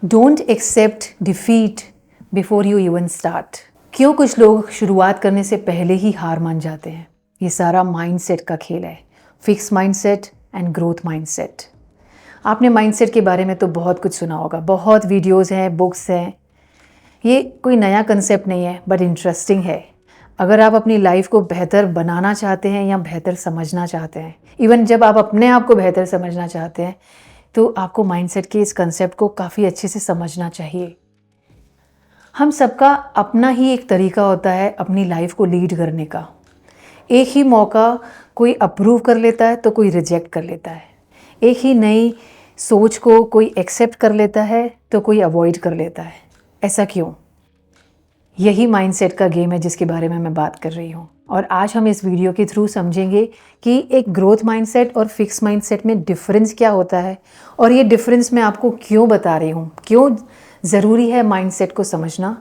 Don't accept defeat before you even start. क्यों कुछ लोग शुरुआत करने से पहले ही हार मान जाते हैं? ये सारा माइंडसेट का खेल है। Fix mindset and growth mindset. आपने माइंडसेट के बारे में तो बहुत कुछ सुना होगा, बहुत वीडियोस हैं, बुक्स हैं। ये कोई नया कंसेप्ट नहीं है, बट इंटरेस्टिंग है। अगर आप अपनी लाइफ को बेहतर बनाना चाहते हैं या बेहतर समझना चाहते हैं, इवन जब आप अपने आप को बेहतर समझना चाहते हैं, तो आपको माइंडसेट के इस कंसेप्ट को काफ़ी अच्छे से समझना चाहिए। हम सबका अपना ही एक तरीका होता है अपनी लाइफ को लीड करने का। एक ही मौका कोई अप्रूव कर लेता है तो कोई रिजेक्ट कर लेता है। एक ही नई सोच को कोई एक्सेप्ट कर लेता है तो कोई अवॉइड कर लेता है। ऐसा क्यों? यही माइंडसेट का गेम है जिसके बारे में मैं बात कर रही हूँ। और आज हम इस वीडियो के थ्रू समझेंगे कि एक ग्रोथ माइंडसेट और फिक्स माइंडसेट में डिफरेंस क्या होता है, और ये डिफरेंस मैं आपको क्यों बता रही हूँ, क्यों ज़रूरी है माइंडसेट को समझना।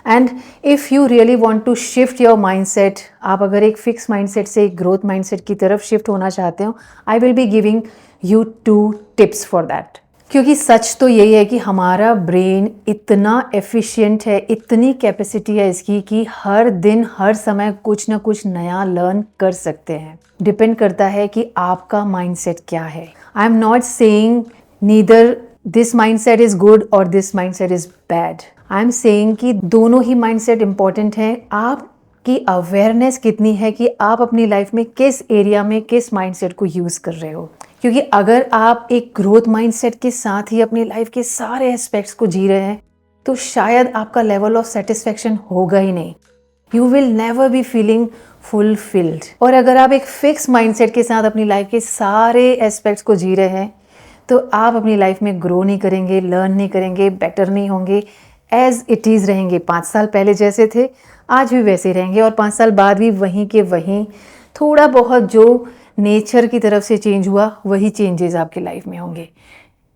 And if you really want to shift your mindset, आप अगर एक फिक्स माइंडसेट से एक ग्रोथ माइंडसेट की तरफ शिफ्ट होना चाहते हो, I will be giving you 2 tips for that. क्योंकि सच तो यही है कि हमारा ब्रेन इतना एफिशिएंट है, इतनी कैपेसिटी है इसकी कि हर दिन हर समय कुछ ना कुछ नया लर्न कर सकते हैं। डिपेंड करता है कि आपका माइंडसेट क्या है। I am not saying neither this mindset is good और this mindset is bad. I am saying कि दोनों ही माइंडसेट इंपॉर्टेंट हैं। आपकी अवेयरनेस कितनी है कि आप अपनी लाइफ में किस एरिया में किस माइंडसेट को यूज़ कर रहे हो। क्योंकि अगर आप एक ग्रोथ माइंडसेट के साथ ही अपनी लाइफ के सारे एस्पेक्ट्स को जी रहे हैं, तो शायद आपका लेवल ऑफ सेटिस्फेक्शन होगा ही नहीं। You will never be feeling fulfilled. और अगर आप एक फिक्स माइंडसेट के साथ अपनी लाइफ के सारे एस्पेक्ट्स को जी रहे हैं, तो आप अपनी लाइफ में ग्रो नहीं करेंगे, लर्न नहीं करेंगे, बेटर नहीं होंगे। एज इट इज़ रहेंगे। 5 साल पहले जैसे थे आज भी वैसे ही रहेंगे, और 5 साल बाद भी वहीं के वहीं। थोड़ा बहुत जो नेचर की तरफ से चेंज हुआ, वही चेंजेस आपकी लाइफ में होंगे।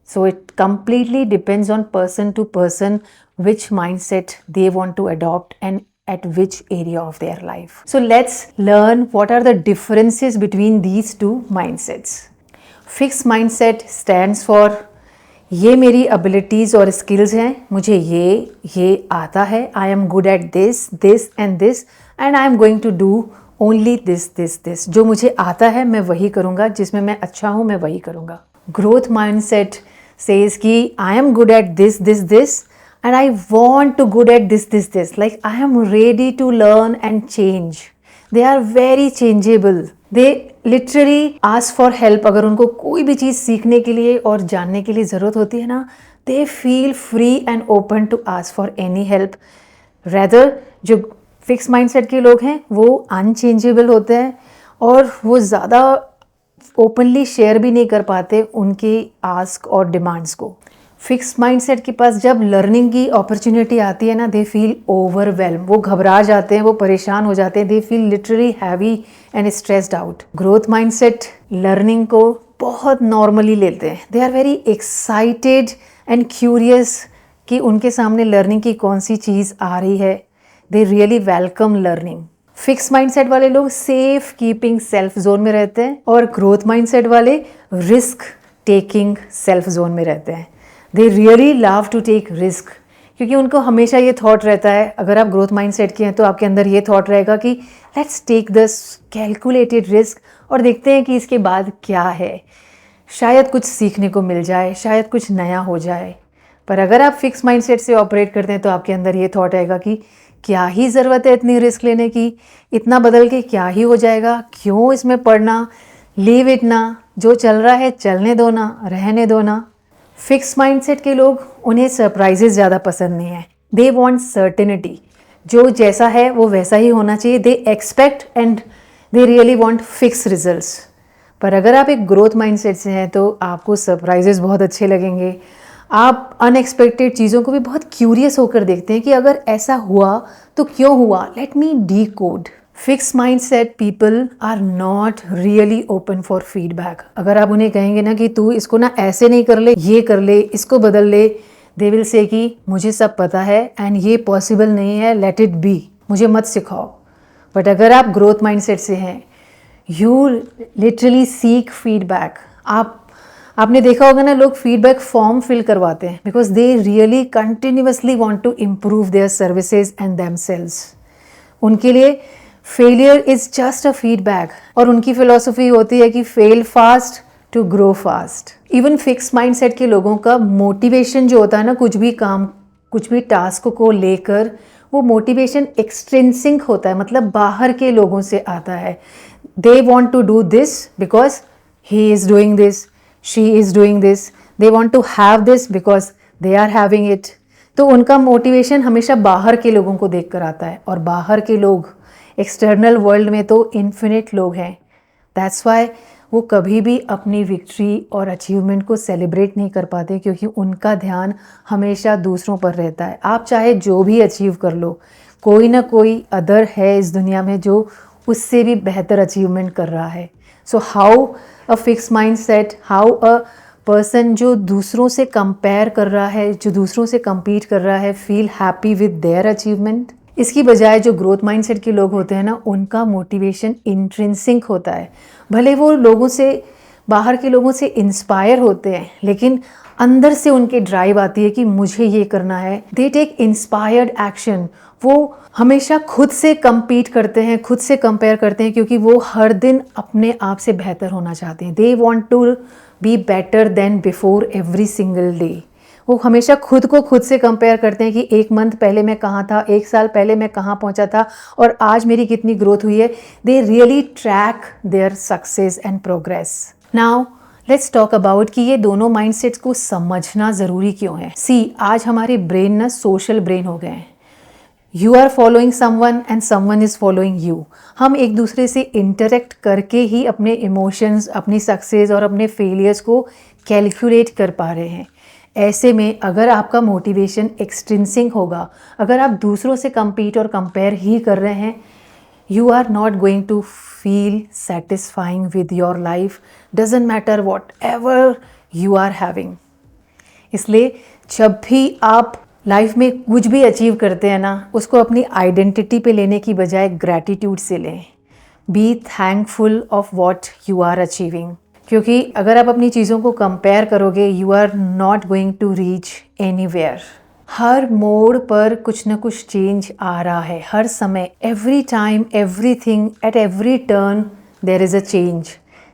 So it completely depends on person to person which mindset they want to adopt and at which area of their life. So let's learn what are the differences between these two mindsets. Fixed mindset stands for ये मेरी abilities और skills हैं, मुझे ये आता है, I am good at this, this and this and I am going to do only this, this, this. जो मुझे आता है मैं वही करूँगा, जिसमें मैं अच्छा हूँ मैं वही करूँगा। Growth mindset says कि I am good at this, this, this and I want to good at this, this, this. Like I am ready to learn and change. They are very changeable. They literally ask for help. अगर उनको कोई भी चीज़ सीखने के लिए और जानने के लिए ज़रूरत होती है ना, they feel free and open to ask for any help. Rather जो फिक्स माइंडसेट के लोग हैं वो अनचेंजेबल होते हैं और वो ज़्यादा ओपनली शेयर भी नहीं कर पाते उनकी आस्क और डिमांड्स को। फिक्स माइंडसेट के पास जब लर्निंग की अपॉर्चुनिटी आती है ना, दे फील ओवरवेल्म। वो घबरा जाते हैं, वो परेशान हो जाते हैं। They feel literally heavy and stressed out. Growth mindset learning को बहुत नॉर्मली लेते हैं। They are very excited and curious कि उनके सामने लर्निंग की कौन सी चीज़ आ रही है। They really welcome learning. Fix mindset वाले लोग सेफ कीपिंग सेल्फ जोन में रहते हैं, और ग्रोथ माइंडसेट वाले रिस्क टेकिंग सेल्फ जोन में रहते हैं। They really love to take risk, क्योंकि उनको हमेशा ये थॉट रहता है, अगर आप ग्रोथ माइंडसेट के हैं तो आपके अंदर ये थॉट रहेगा कि let's take this calculated risk और देखते हैं कि इसके बाद क्या है। शायद कुछ सीखने को मिल जाए, शायद कुछ नया हो जाए। पर अगर आप फिक्स माइंडसेट से ऑपरेट करते हैं तो आपके अंदर ये थॉट आएगा कि क्या ही ज़रूरत है इतनी रिस्क लेने की, इतना बदल के क्या ही हो जाएगा, क्यों इसमें पढ़ना, लीव इट ना, जो चल रहा है चलने दो ना, रहने दो ना। फिक्स माइंडसेट के लोग, उन्हें सरप्राइजेस ज़्यादा पसंद नहीं है। They want certainty. जो जैसा है वो वैसा ही होना चाहिए। They expect and they really want fix results. पर अगर आप एक ग्रोथ माइंडसेट से हैं तो आपको सरप्राइजेस बहुत अच्छे लगेंगे। आप अनएक्सपेक्टेड चीज़ों को भी बहुत क्यूरियस होकर देखते हैं कि अगर ऐसा हुआ तो क्यों हुआ, let me decode. Fix mindset people are not really open for feedback. अगर आप उन्हें कहेंगे ना कि तू इसको ना ऐसे नहीं कर ले, ये कर ले, इसको बदल ले, दे विल से कि मुझे सब पता है एंड ये पॉसिबल नहीं है, लेट इट बी, मुझे मत सिखाओ। बट अगर आप ग्रोथ माइंडसेट से हैं, यू लिटरली सीक फीडबैक। आप आपने देखा होगा ना, लोग फीडबैक फॉर्म फिल करवाते हैं because they really continuously want to improve their services and themselves. उनके लिए failure is just a feedback, और उनकी फिलॉसफी होती है कि fail fast to grow fast. Even fix mindset के लोगों का मोटिवेशन जो होता है ना, कुछ भी काम, कुछ भी टास्क को लेकर, वो मोटिवेशन एक्सट्रिंसिक होता है, मतलब बाहर के लोगों से आता है। They want to do this because he is doing this, she is doing this, they want to have this because they are having it. तो उनका मोटिवेशन हमेशा बाहर के लोगों को देख कर आता है, और बाहर के लोग, एक्सटर्नल वर्ल्ड में तो इन्फिनिट लोग हैं। दैट्स वाई वो कभी भी अपनी विक्ट्री और अचीवमेंट को सेलिब्रेट नहीं कर पाते, क्योंकि उनका ध्यान हमेशा दूसरों पर रहता है। आप चाहे जो भी अचीव कर लो, कोई ना कोई अदर है इस दुनिया में जो उससे भी बेहतर अचीवमेंट कर रहा है। So how a fix mind set, how a person जो दूसरों से कंपेयर कर रहा है, जो दूसरों से compete कर रहा है, feel happy with their achievement. इसकी बजाय जो ग्रोथ माइंडसेट के लोग होते हैं ना, उनका मोटिवेशन इंट्रिंसिक होता है। भले वो लोगों से, बाहर के लोगों से इंस्पायर होते हैं, लेकिन अंदर से उनके ड्राइव आती है कि मुझे ये करना है। They take inspired action. वो हमेशा खुद से compete करते हैं, खुद से कंपेयर करते हैं, क्योंकि वो हर दिन अपने आप से बेहतर होना चाहते हैं। They want to be better than before every single day. वो हमेशा खुद को खुद से कंपेयर करते हैं कि एक मंथ पहले मैं कहाँ था, एक साल पहले मैं कहाँ पहुँचा था, और आज मेरी कितनी ग्रोथ हुई है। They really track their success and progress. Now let's talk about कि ये दोनों माइंडसेट्स को समझना ज़रूरी क्यों है। सी, आज हमारे ब्रेन ना सोशल ब्रेन हो गए हैं। You are following someone and someone is following you. हम एक दूसरे से इंटरेक्ट करके ही अपने इमोशंस, अपनी सक्सेस और अपने फेलियर्स को कैलकुलेट कर पा रहे हैं। ऐसे में अगर आपका मोटिवेशन एक्सट्रिंसिक होगा, अगर आप दूसरों से compete और कंपेयर ही कर रहे हैं, you are not going to feel satisfying with your life, doesn't matter whatever you are having। इसलिए जब भी आप लाइफ में कुछ भी अचीव करते हैं ना, उसको अपनी आइडेंटिटी पे लेने की बजाय ग्रैटिट्यूड से लें। Be thankful of what you are achieving, क्योंकि अगर आप अपनी चीज़ों को कंपेयर करोगे, you are not going to reach anywhere. हर मोड़ पर कुछ ना कुछ चेंज आ रहा है, हर समय, every time, everything, at every turn their is a change.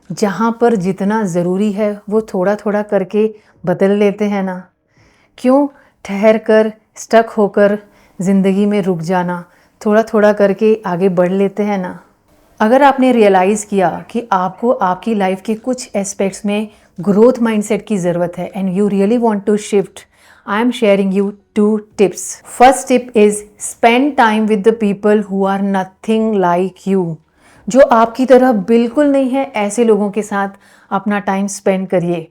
जहाँ पर जितना ज़रूरी है वो थोड़ा थोड़ा करके बदल लेते हैं ना। क्यों ठहर कर, स्टक होकर ज़िंदगी में रुक जाना, थोड़ा थोड़ा करके आगे बढ़ लेते हैं ना। अगर आपने रियलाइज़ किया कि आपको आपकी लाइफ के कुछ एस्पेक्ट्स में ग्रोथ माइंडसेट की ज़रूरत है and you really want to shift, I am sharing you 2 tips. First tip is spend time with the people who are nothing like you. जो आपकी तरह बिल्कुल नहीं है, ऐसे लोगों के साथ अपना टाइम स्पेंड करिए।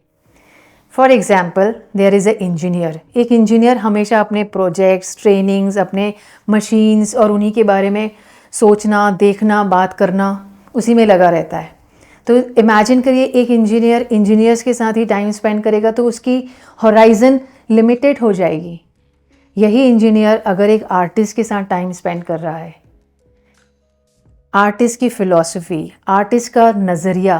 For example, there is a engineer. एक इंजीनियर हमेशा अपने प्रोजेक्ट्स, ट्रेनिंग्स, अपने मशीन्स और उन्हीं के बारे में सोचना, देखना, बात करना, उसी में लगा रहता है। तो इमेजिन करिए, एक इंजीनियर इंजीनियर्स के साथ ही टाइम स्पेंड करेगा तो उसकी हॉराइजन लिमिटेड हो जाएगी। यही इंजीनियर अगर एक आर्टिस्ट के साथ टाइम स्पेंड कर रहा है, आर्टिस्ट की फ़िलॉसफी, आर्टिस्ट का नज़रिया,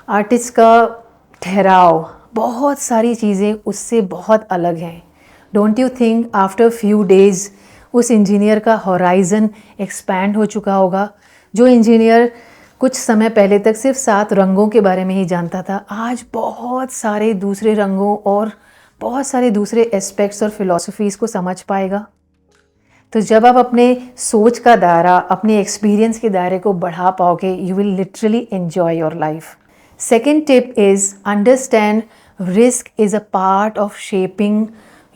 आर्टिस्ट का ठहराव, बहुत सारी चीज़ें उससे बहुत अलग हैं। Don't you think after few days उस इंजीनियर का हॉराइज़न एक्सपैंड हो चुका होगा? जो इंजीनियर कुछ समय पहले तक सिर्फ 7 रंगों के बारे में ही जानता था, आज बहुत सारे दूसरे रंगों और बहुत सारे दूसरे एस्पेक्ट्स और फिलॉसफीज़ को समझ पाएगा। तो जब आप अपने सोच का दायरा, अपने एक्सपीरियंस के दायरे को बढ़ा पाओगे, you will literally enjoy your life. Second tip is understand risk is a part of shaping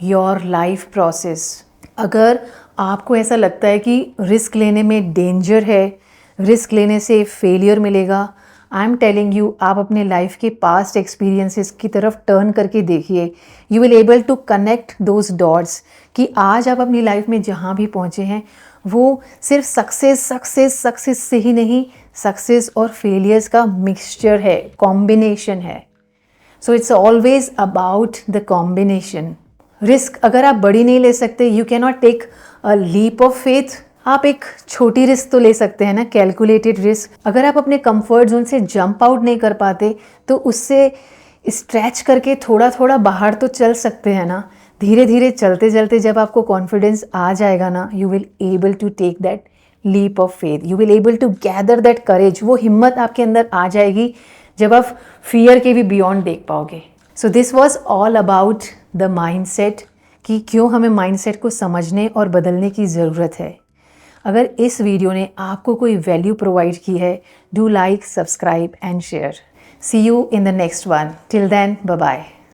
your life process. अगर आपको ऐसा लगता है कि रिस्क लेने में डेंजर है, रिस्क लेने से फेलियर मिलेगा, आई एम टेलिंग यू, आप अपने लाइफ के पास्ट एक्सपीरियंसेस की तरफ टर्न करके देखिए। You will able to connect those dots कि आज आप अपनी लाइफ में जहाँ भी पहुँचे हैं वो सिर्फ सक्सेस से ही नहीं, सक्सेस और फेलियर्स का मिक्सचर है, कॉम्बिनेशन है। So it's always about the combination. Risk अगर आप बड़ी नहीं ले सकते, you can not take a leap of faith. आप एक छोटी रिस्क तो ले सकते हैं ना, कैलकुलेटेड रिस्क। अगर आप अपने कंफर्ट जोन से जंप आउट नहीं कर पाते तो उससे स्ट्रेच करके थोड़ा थोड़ा बाहर तो चल सकते हैं ना, धीरे धीरे चलते चलते जब आपको कॉन्फिडेंस आ जाएगा ना, you will able to take that leap of faith, you will able to gather that courage. वो हिम्मत आपके अंदर आ जाएगी जब आप फियर के भी बियॉन्ड देख पाओगे। So this was all about the mindset, कि क्यों हमें माइंडसेट को समझने और बदलने की ज़रूरत है। अगर इस वीडियो ने आपको कोई वैल्यू प्रोवाइड की है, do like, subscribe and share. See you in the next one. Till then, bye bye.